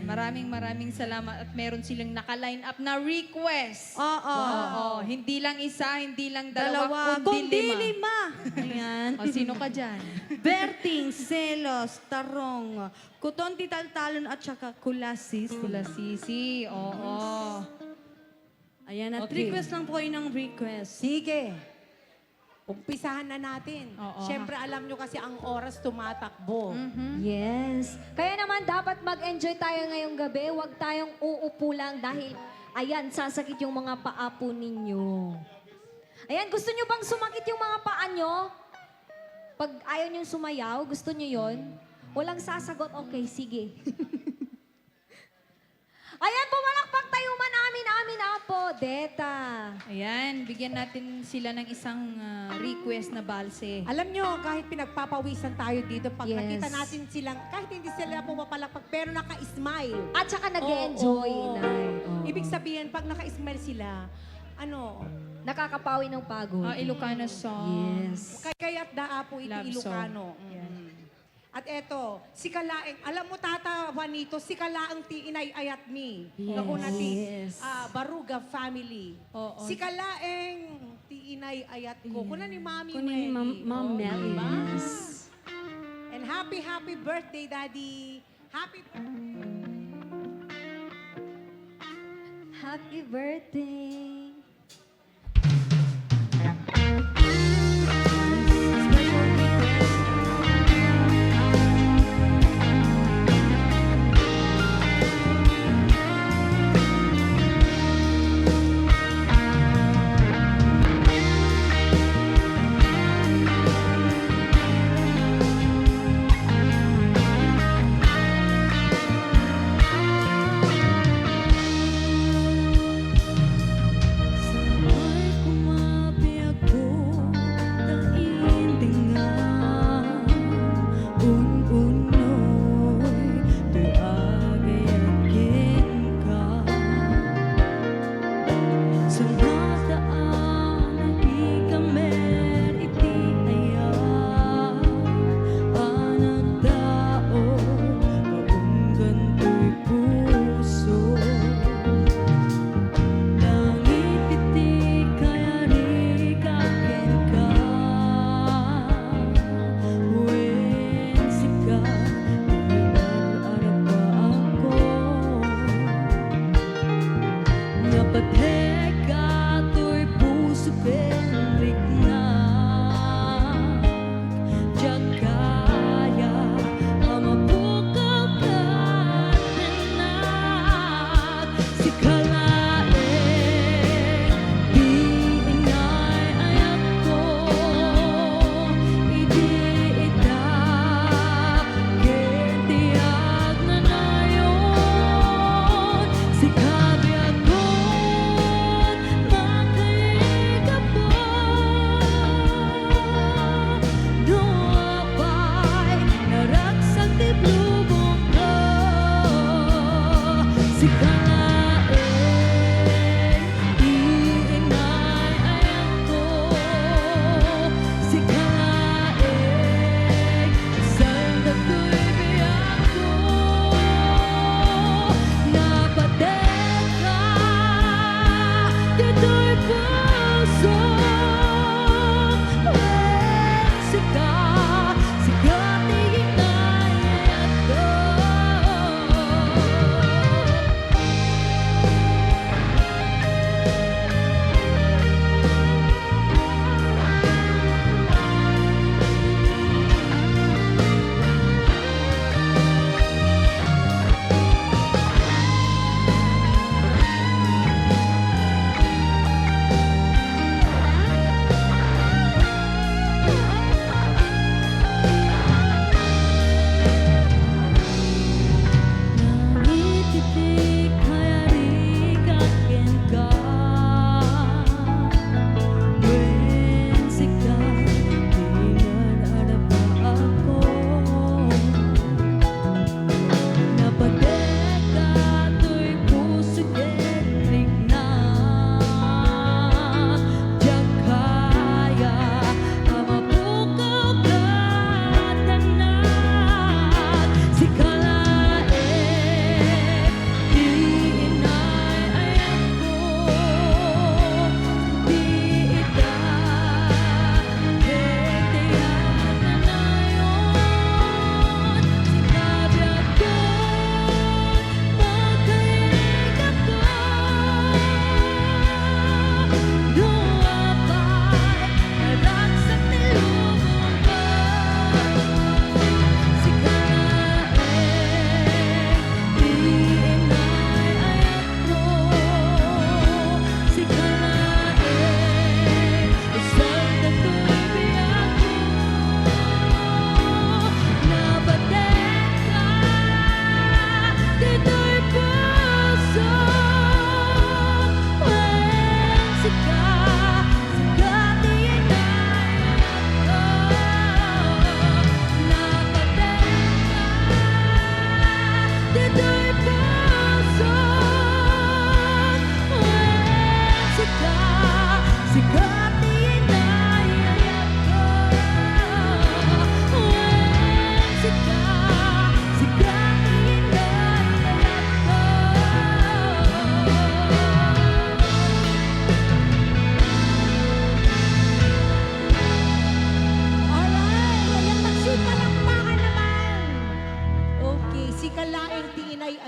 Maraming salamat at meron silang naka-line up na request. Oo. Oo. Hindi lang isa, hindi lang dalawa, kundi lima. Ayan. O, sino ka dyan? Berting, Selos, Tarong, Kuton, Titaltalon at saka Kulasis. Kula Sisi. Oo. Ayan, at Okay. request lang po kayo ng request. Sige. Umpisahan na natin. Oo. Siyempre, alam nyo kasi ang oras tumatakbo. Yes. Kaya naman dapat mag-enjoy tayo ngayong gabi. Huwag tayong uupo lang dahil, ayan, sasakit yung mga paa po ninyo. Ayan, gusto nyo bang sumakit yung mga paa nyo? Pag ayaw nyo sumayaw, gusto nyo yon? Walang sasagot, okay, sige. Ayan, pumalakpak tayo man amin apo, Deta. Ayan, bigyan natin sila ng isang request na balse. Alam nyo, kahit pinagpapawisan tayo dito, pag Yes. nakita natin silang, kahit hindi sila pumapalakpak, pero naka-smile. At saka nag-enjoy, Oo, oo. Inay. Oo. Ibig sabihin, pag naka-smile sila, ano, Nakakapawi ng pagod. Ilocano song. Yes. kaya't daa po ito Love Ilocano. At eto, si Kalaeng, alam mo tata Juanito, si Kalaeng ti inay ayat mi. Naku na ti Baruga family. Oo. Si Kalaeng ti inay ayat ko. Kuna ni Mami Kunin ni Meli. Ma'am Meli. Diba? And happy birthday, Daddy. Happy Happy birthday.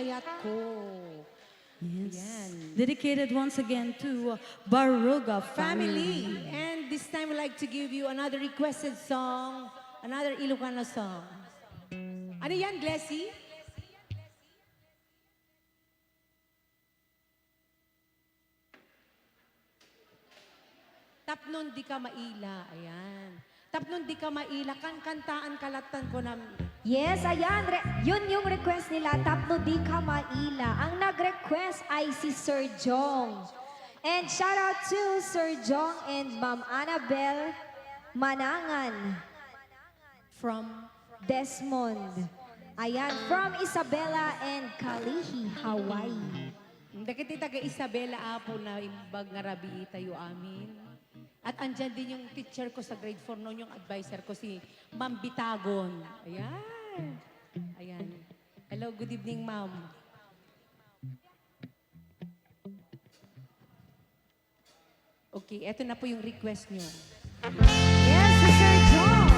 ayat ko. Yes. Yan. Dedicated once again to Baruga family. Family. And this time we'd like to give you another requested song, another Ilocano song. Ano yan, Glessy? Tapnon di ka maila. Ayan. Tapnon di ka maila. Kantaan kalatan ko na. Yes, ayan. Yun yung request nila, Tapno Di Ka Maila. Ang nag-request ay si Sir Jong. And shout out to Sir Jong and Ma'am Annabel Manangan From Desmond. Ayan, from Isabela and Kalihi, Hawaii. Dakiti taga Isabela apo na imbag nga rabi tayo amin. At andyan din yung teacher ko sa grade 4 noon, yung advisor ko si Ma'am Bitagon. Ayan. Ayan. Hello, good evening, Ma'am. Okay, eto na po yung request nyo. Yes, si Sir Jong.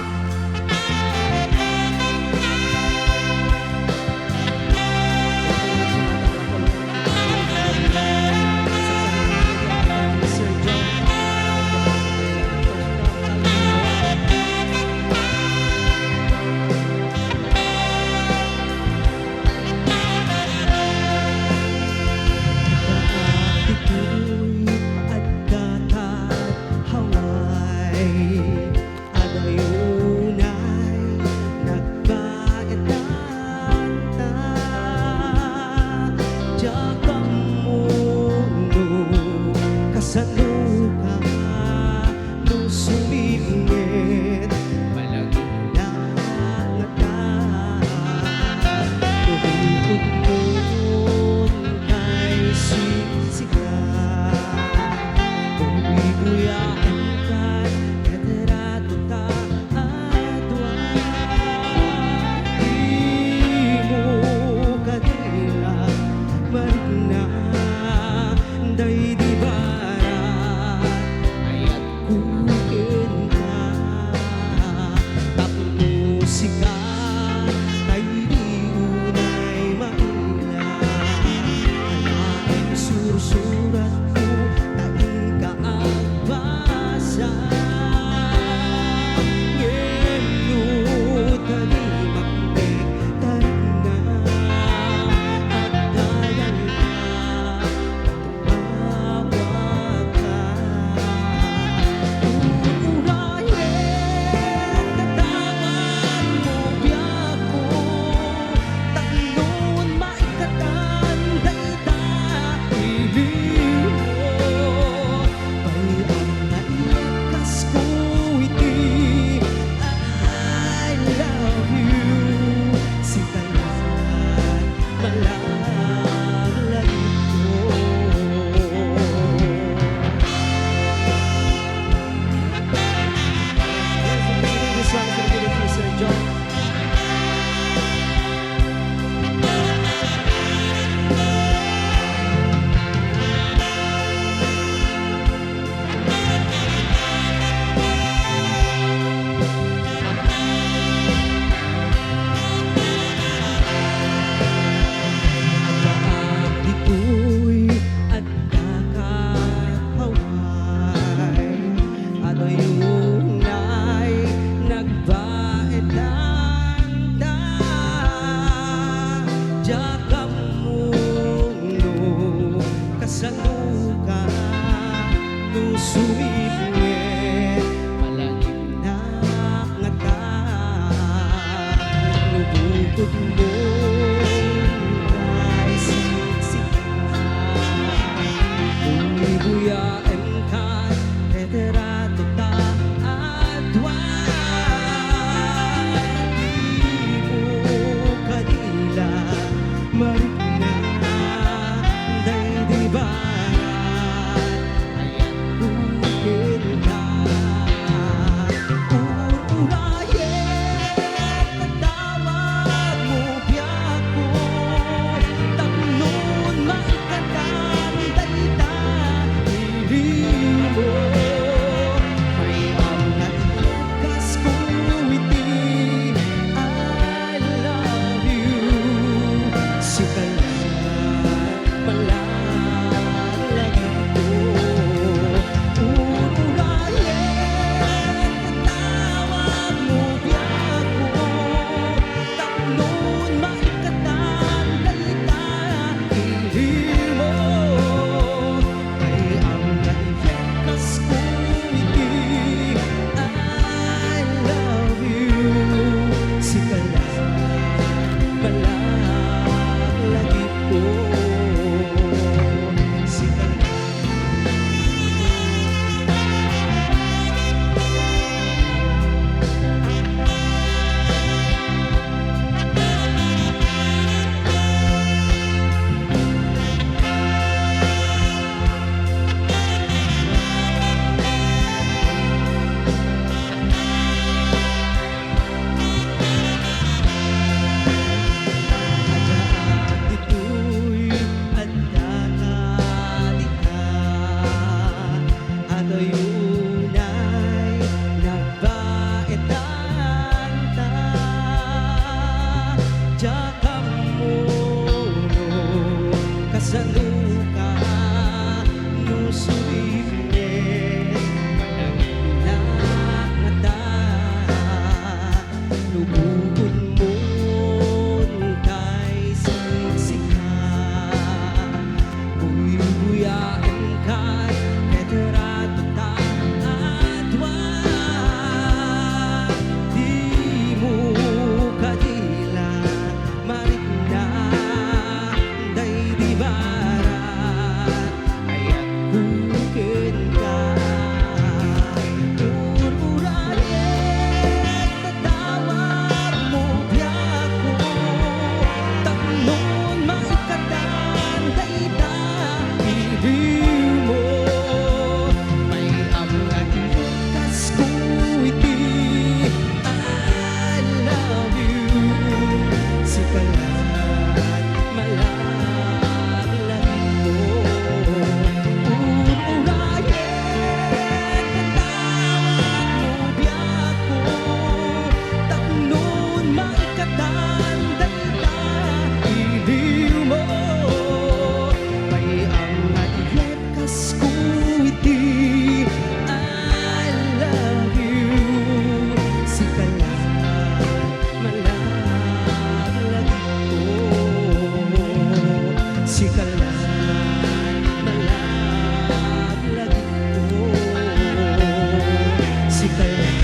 sa luka nusuipin panangilangata lubukon mo kay siksika buy-buyaan kay heterado ta adwa di mo kadila marikna day di barat ayat bukin ka ururalit tatawag mo biyako tapnon maikatan day da ibig mo may amang kas ko iti I love you si kalat malaglag mo ururalit tatawag mo biyako tapnon maikatan day da ibig mo may amang kas ko iti I love you si kalat malaglag ko si kalat malaglag ko si kalat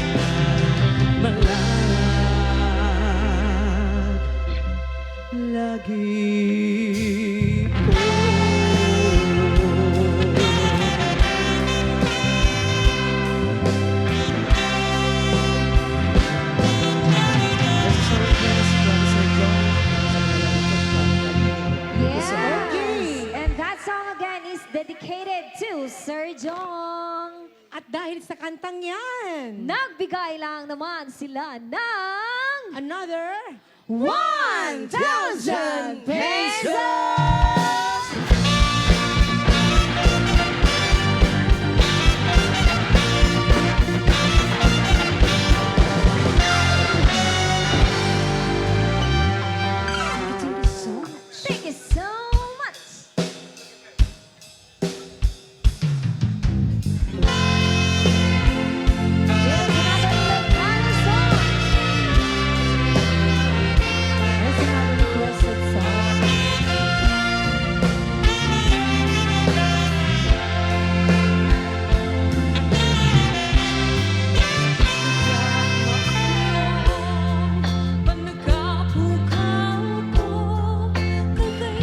lagi ko. Yes. And that song again is dedicated to Sir Jong. At dahil sa kantang yan, Nagbigay lang naman sila ng another 1,000 pesos! Thank you so much. Here's another Ilocano song. There's another requested song. Pag nagkapukaw ko, kay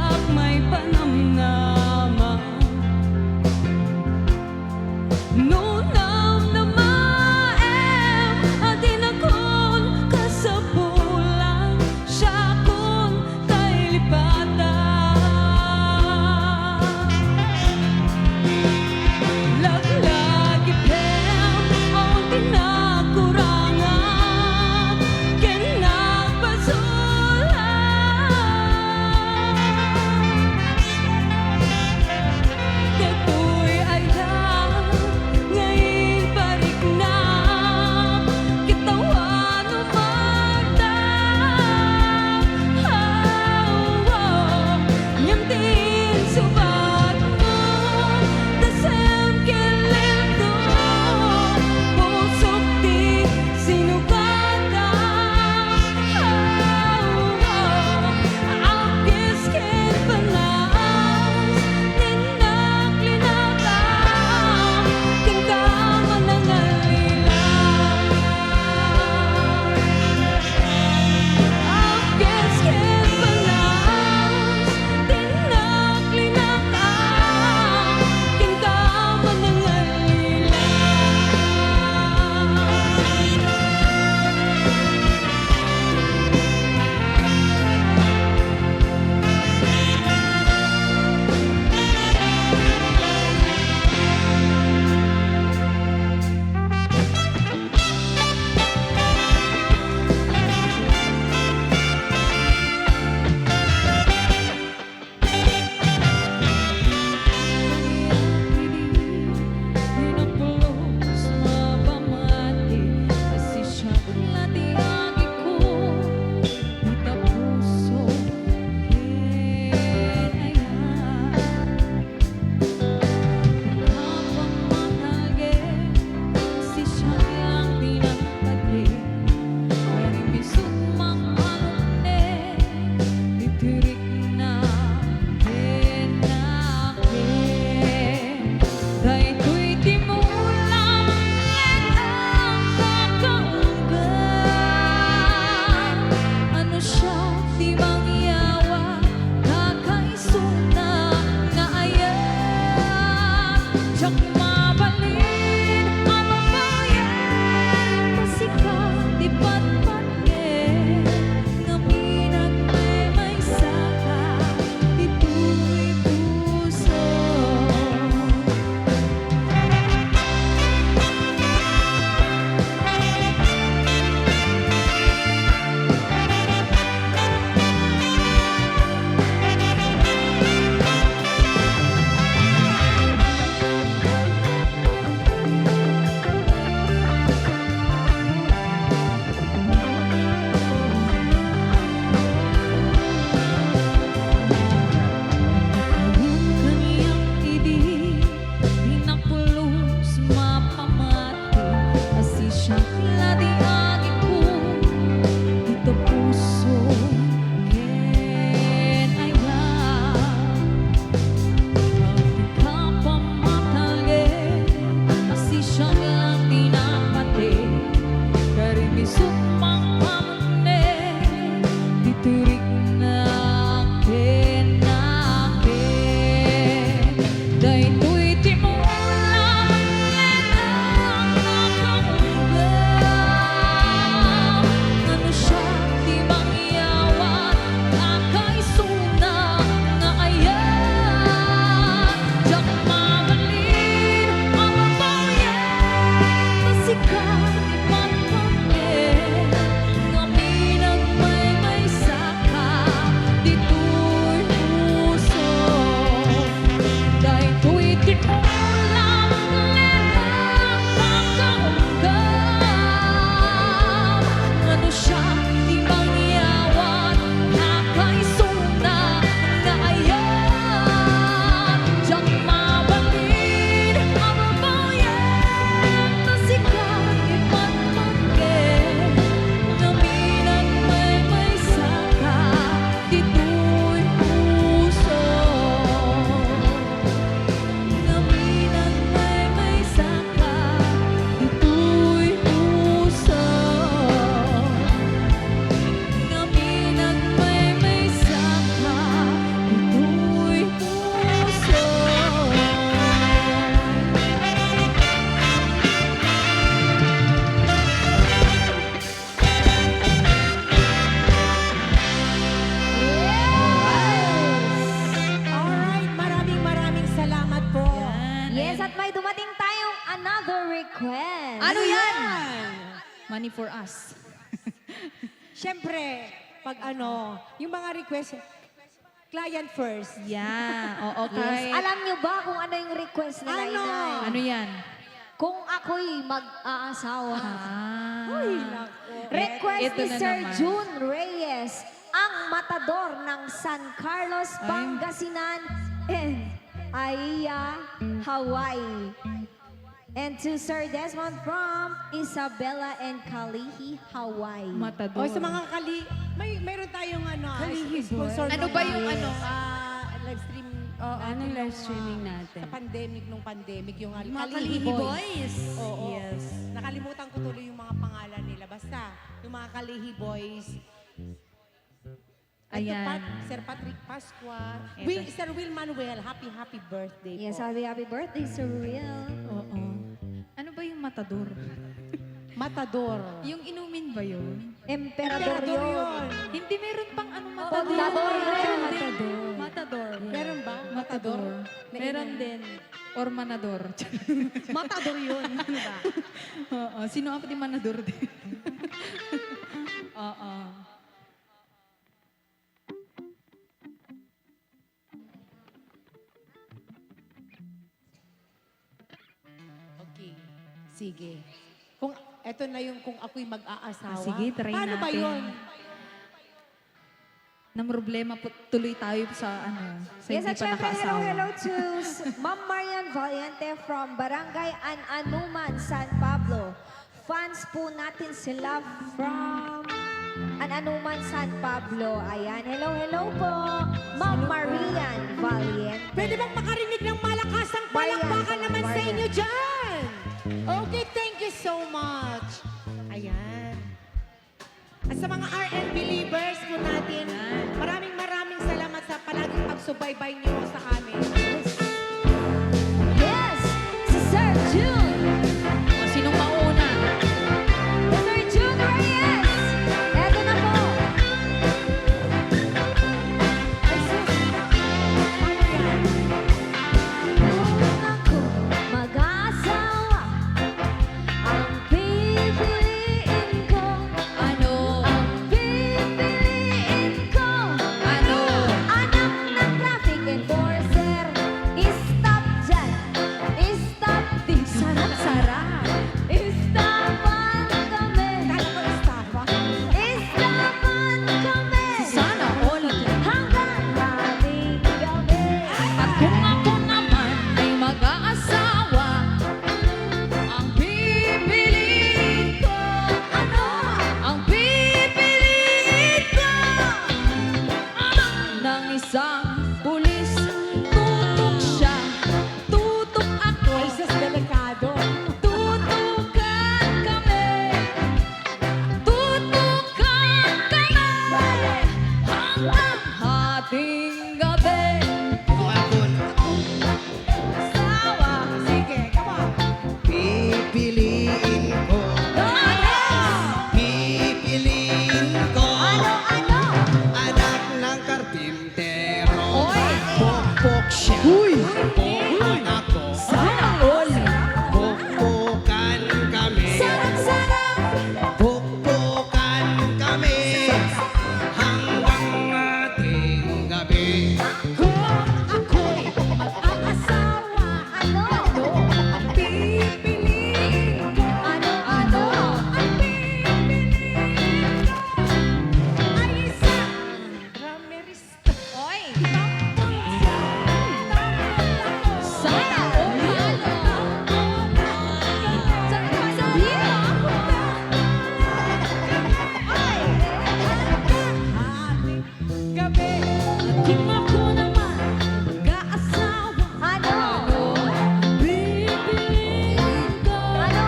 sak may panamnaman. Nunam na maem adin akon kasapulan, siya kun tay lipatan. Laglag ipem ang tinakurangan, kinagpasulan. Katoy ay lang ngayon parik na, kitawan o magda. Oh, oh, Ano yan? Money for us. Siyempre, pag ano, yung mga request, client first. Yeah. Oo, Yes. okay. Alam niyo ba kung ano yung request nila, Ano? Inay? Ano yan? Kung ako'y mag-aasawa. Ah. Request Ito ni na Sir naman. June Reyes, ang matador ng San Carlos, Ay. Pangasinan, and Aiya, Hawaii. And to Sir Desmond from Isabela and Kalihi, Hawaii. Matador. O sa mga mayroon tayong ano, sponsor Ano nung, ba yung ano? live stream Oo, natin anong live nung, streaming natin? Sa pandemic, yung Mga Kalihi Kalihi Boys. Oo. Yes. Nakalimutan ko tuloy yung mga pangalan nila. Basta, yung mga Kalihi Boys. Ayan. Sir Patrick Pascua. Eto. Sir Will Manuel, happy birthday Yes, po. happy birthday, Sir Real. Oo. Ano ba yung matador? Matador. Yung inumin ba yun? Emperador Emperador yun. yun. Hindi meron pang ano matador. Matador. Matador. Matador. Meron ba? Matador. Meron din. Or manador. Matador yun. Ano ba? Oo. Sino ang pati manador din? Oo. Okay. Sige. Kung eto na yung kung ako'y mag-aasawa. Sige, try Paano ba natin. yun? Nang problema po, tuloy tayo sa ano, sa Yes, hindi at pa syempre, nakaasawa. hello to Ma'am Marian Valiente from Barangay An-Anuman, San Pablo. Fans po natin sila from An-Anuman, San Pablo. Ayan, hello po. Ma'am Marian Valiente. Pwede bang makarinig ng malakasang palakpakan naman sa Marian. inyo dyan? Okay, thank you so much. Ayan. At sa mga RN believers po natin, maraming salamat sa palaging pagsubaybay niyo sa amin. Yes, si Sir June. O, sinong mauna? Sir June Reyes. Eto na po. Ay, sus. Paano yan? Kung ako mag-aasawa, ang pipiliin ko, Ano? ang pipiliin ko, Ano? anak ng traffic enforcer. Stop dyan. Stop din. Sarap-sarap. Stopan kami. Kala ko estafa. Stopan kami. Sana all. Hanggang ating gabi. At kung ako naman ay mag-aasawa, ang pipiliin ko, Ano? ang pipiliin ko, anak ng isang pulis. Tutok siya, tutok ako, Ay, sus, delikado. tutukan kami, tutukan kami, hanggang hating gabi. Sawa, Sige, come on. Pipiliin ko, pipiliin ko, Ano? anak ng karpintero. Oy! Pokpok siya, pokpok ako, Sana all. pokpokan kami. Sarap-sarap. Pokpokan kami, hanggang ating gabi. Ako'y mag-aasawa. Ano? Ang pipiliin ko. Ano? Ang pipiliin ko. Ay, isang Ramirista. Oy! Sana all. Gabi. Kung ako naman mag-aasawa, Ano? pipiliin ko, Ano?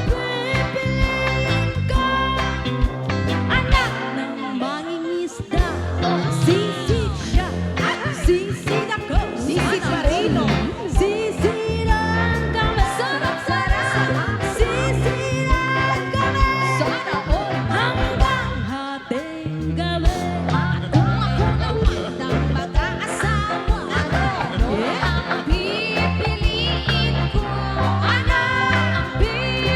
pipiliin ko, anak ng mangingisda. Sisi siya, sisid ako, Sisid pa rin, no? Sisiran kami, Sarap-sarap. sisiran kami, sana all hanggang hating gabi. At kung ako naman ang mag-aasawa, ang pipiliin ko, anak, ang pipiliin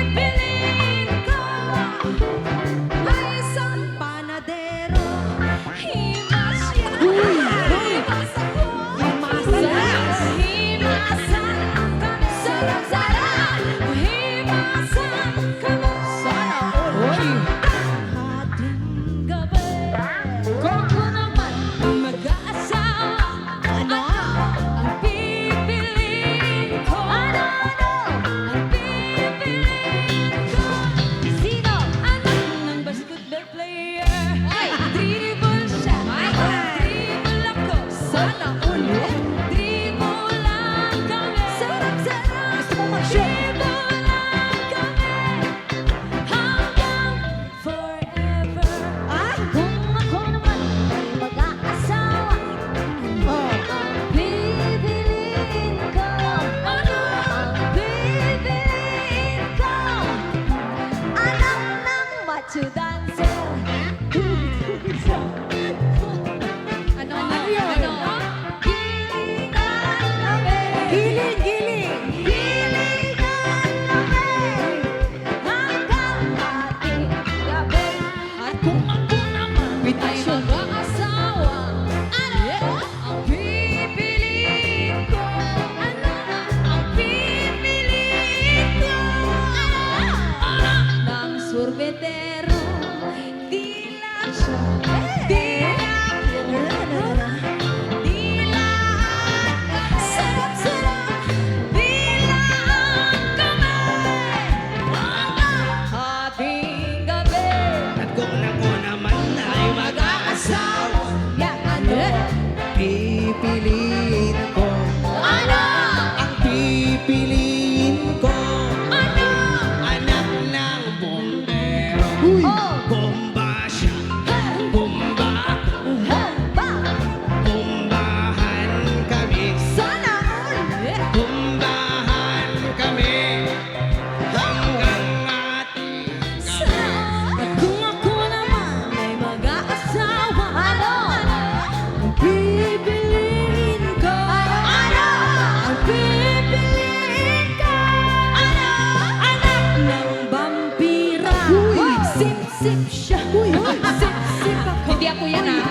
ako yan ah.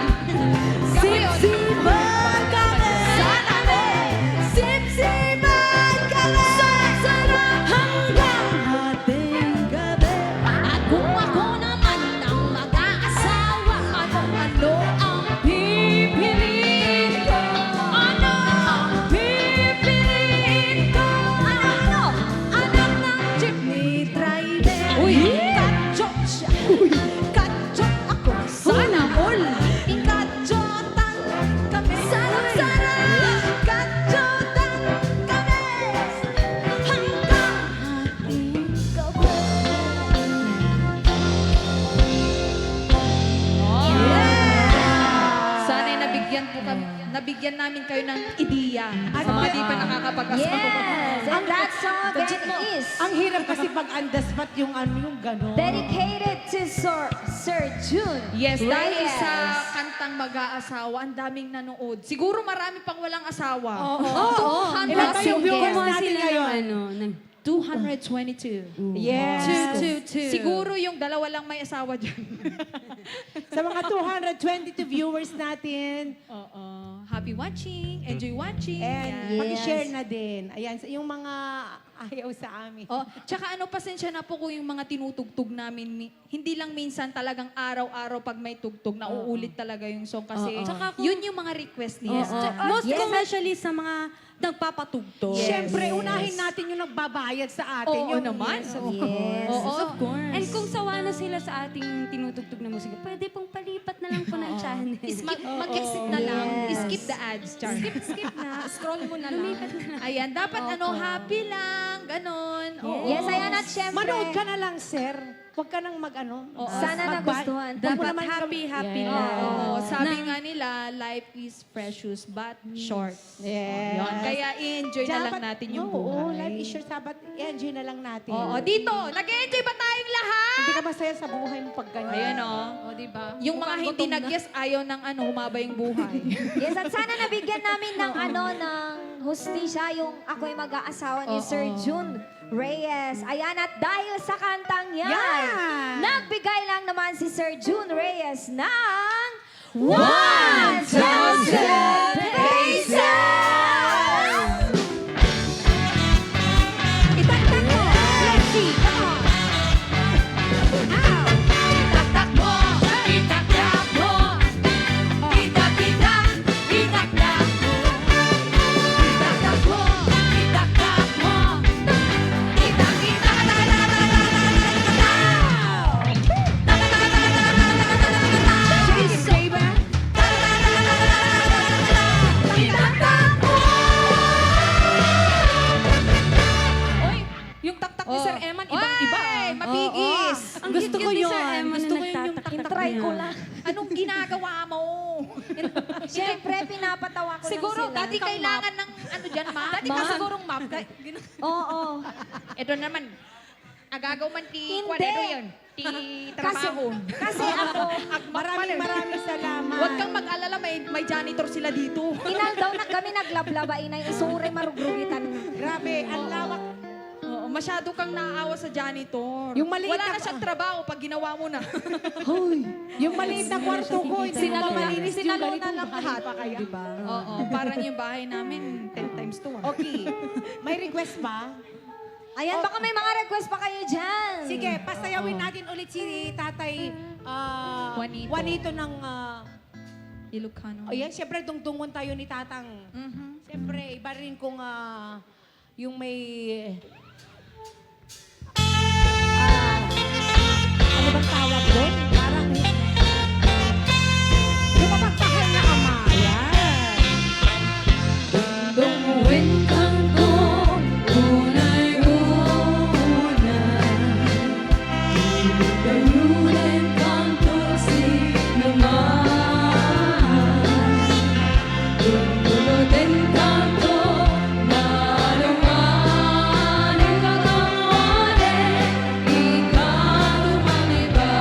Sipsipan kami. Sana all. Sipsipan kami. Hanggang hating gabi. At kung ako naman ang mag-aasawa, ano ang pipiliin ko? Ano ang pipiliin ko? Ano? Anak ng jeepney driver. Uy! Kachot siya. Kachot ako. Sana all. Ikachotan kami. Sarap-sarap. Kachotan kami. Hanggang hating gabi. Sana'y nabigyan namin kayo ng ideya sa mga di pa nakakapag-asawa. Yes! And that song again is Ang hirap kasi pag on the spot yung gano'n. dedicated to Sir June Yes, dahil Reyes. sa kantang mag-aasawa, ang daming nanood. Siguro marami pang walang asawa. Oo. Ilan ba yung viewers Gumawa natin sila ng ngayon? ano, ng 222. Yes. Siguro yung dalawa lang may asawa dyan. Sa mga 222 viewers natin, Oo. Happy watching. Enjoy watching. and Yan. paki-share na din. Ayan, yung mga ayaw sa amin. Oh, tsaka pasensya na po kung yung mga tinutugtog namin, hindi lang minsan talagang araw-araw pag may tugtog, nauulit talaga yung song kasi Tsaka kung- yun yung mga request niya. Most Yes. especially sa mga nagpapatugtog. Siyempre, unahin natin yung nagbabayad sa atin. Oo yung naman. Yes. Oo, of course. And kung sawa na sila sa ating tinutugtog na musika, pwede pong palipat na lang po ng channel. Mag-exit na lang. Yes. Skip the ads, Char. Skip na. Scroll mo na lang. Ayan, dapat happy lang, ganon. Oo. Yes, ayan at syempre. Manood ka na lang, sir. Huwag ka nang Sana nagustuhan. Huwag mo Dapat naman happy Yes. lang. Oo, sabi nga nila, life is precious but short. Yes. Yun, kaya i-enjoy na lang Dapat- natin yung Oo, buhay. life is short. Dapat i-enjoy na lang natin. Oo, dito, nag-enjoy ba tayong lahat? Hindi ka masaya sa buhay mo pag ganyan. Ayan o. diba? Yung mga hindi nag-guess, ayaw ng humaba yung buhay. Yes, at sana nabigyan namin ng ng hustisya yung ako'y mag-aasawa ni Sir June Reyes. Ayan, at dahil sa kantang yan, Yan! nagbigay lang naman si Sir June Reyes ng 1,000 pesos! Itaktak mo! Let's see, come on! Ow! Itaktak mo! Itaktak mo! Itak-itak! Itaktak mo! Itaktak mo! Itaktak mo! Itak-itak! Itaktak mo! Oy, yung taktak ni Sir Eman, ibang-iba. Mabigis. Ang gusto ko yun. Gusto ko yun yung nagtatak Try niya. ko lang. Anong ginagawa mo? Siyempre, pinapatawa ko Siguro, lang sila. dati kailangan ng dyan, map. Dati ka sigurong map. Oo. Ito naman, agagaw man ti Hindi. kwadero yun. Ti trabaho. Kasi ako, Maraming salamat. Huwag kang mag-alala, may janitor sila dito. inal daw na kami naglablabain na isure marugrugitan. Grabe, ang lawak. Oo, masyado kang naaawa sa janitor. Yung maliit Wala na- na siyang trabaho pag ginawa mo na. Yung maliit na kwarto ko, hindi mo malinis yung Sinalo na ganitong lang bahay lahat. pa kaya. Diba? Oo, parang yung bahay namin, 10 times 2. Okay. May request pa? Ayan, baka may mga request pa kayo dyan. Sige, pasayawin natin ulit si Tatay Juanito. Juanito ng... Ilocano. ayan, siyempre dungdungon tayo ni Tatang. Mhm. Siyempre, iba rin kung yung may... ano bang tawag doon? Parang... yung mapagpahal na ama. Ayan. Tungguin kang kung unay una. Gayunin kang tulsi naman. Tunggutin kang to na lumanin ka kamane. Ikaw lumaniba.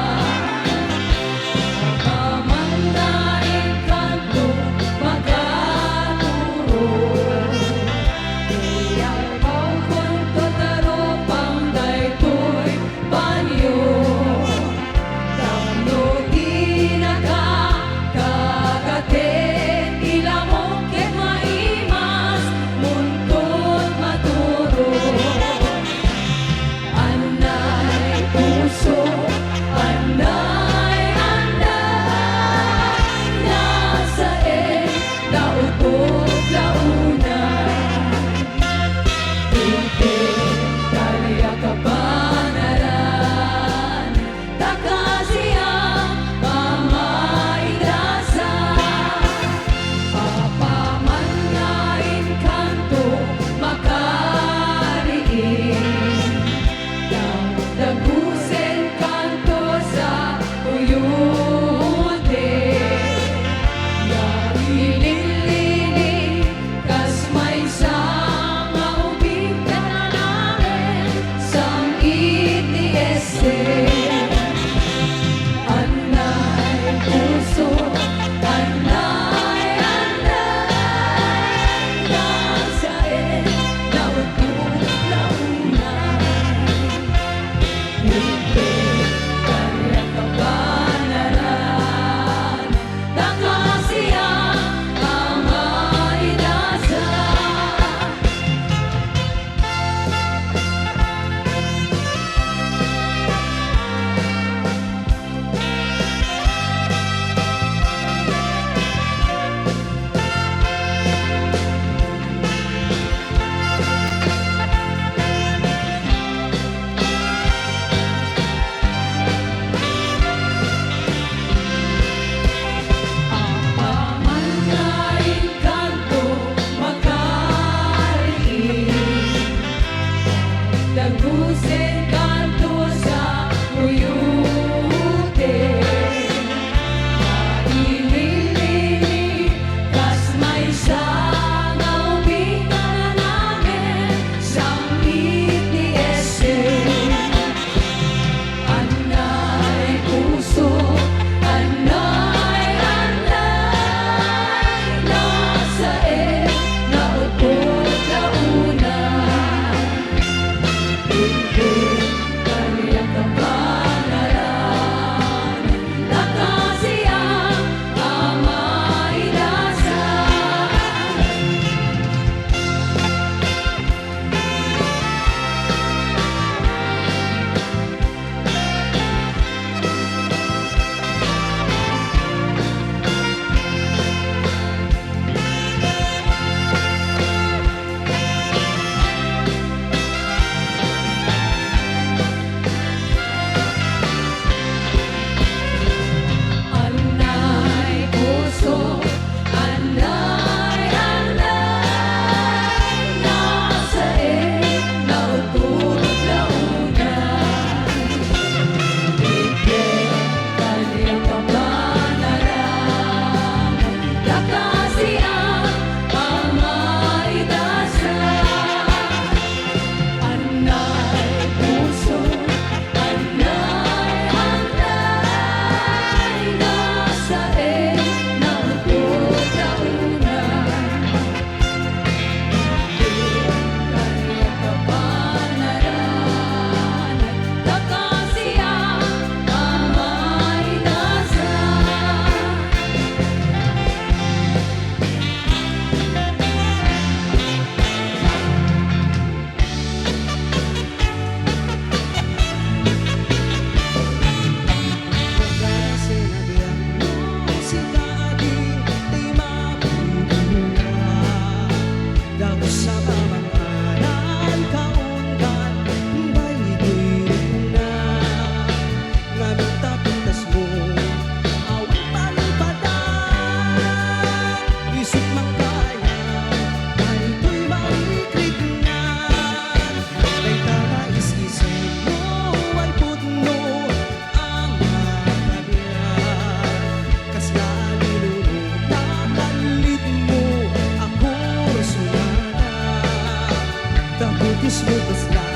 Takutis mo basla,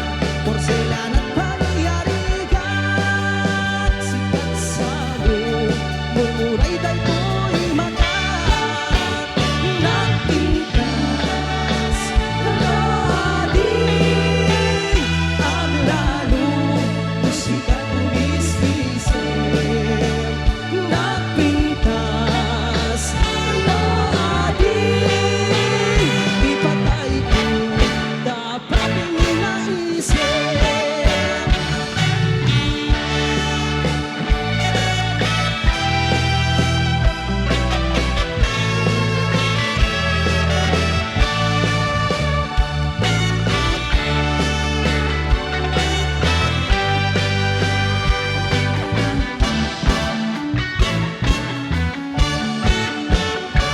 porselan at palayarigan. Sikat sa mo, murmuray day ko'y makat. Nagpintas, naladi, ang lalo, musikat umistisip. Nagpintas, naladi, di patay ko, dapat inaisip.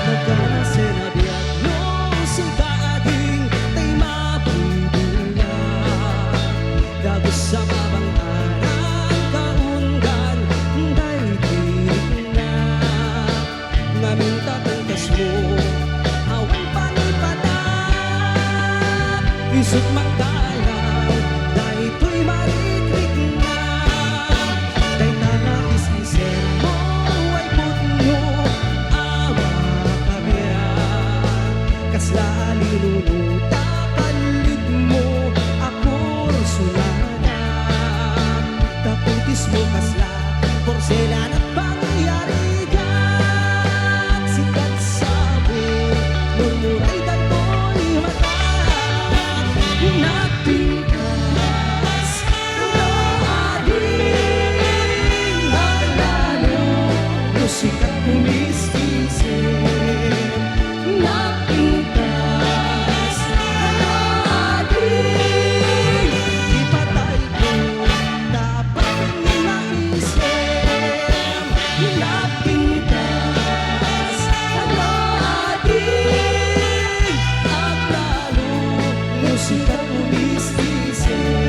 Nagkanasenabiyat no si kaading tay mapibuya. Dagos sa mabantaran kaundan day tirik na. Ngamin tatangkas mo awang panipatak. Isut magdalaw day to'y marikrik na. Day nanais-isip mo ay putno awa kabiyak. Kasla linunuta kalit mo akor sulana. Takutis mo kasla porselan at pangyarigan. Sikat sa buwan, murmuray day ko'y mata. Napintas, naading, nalalo, musikat umistisip. Napintas, naading, ipatay ko, dapat inaisip. Napintas, naading, ang lalo, musikat umistisip.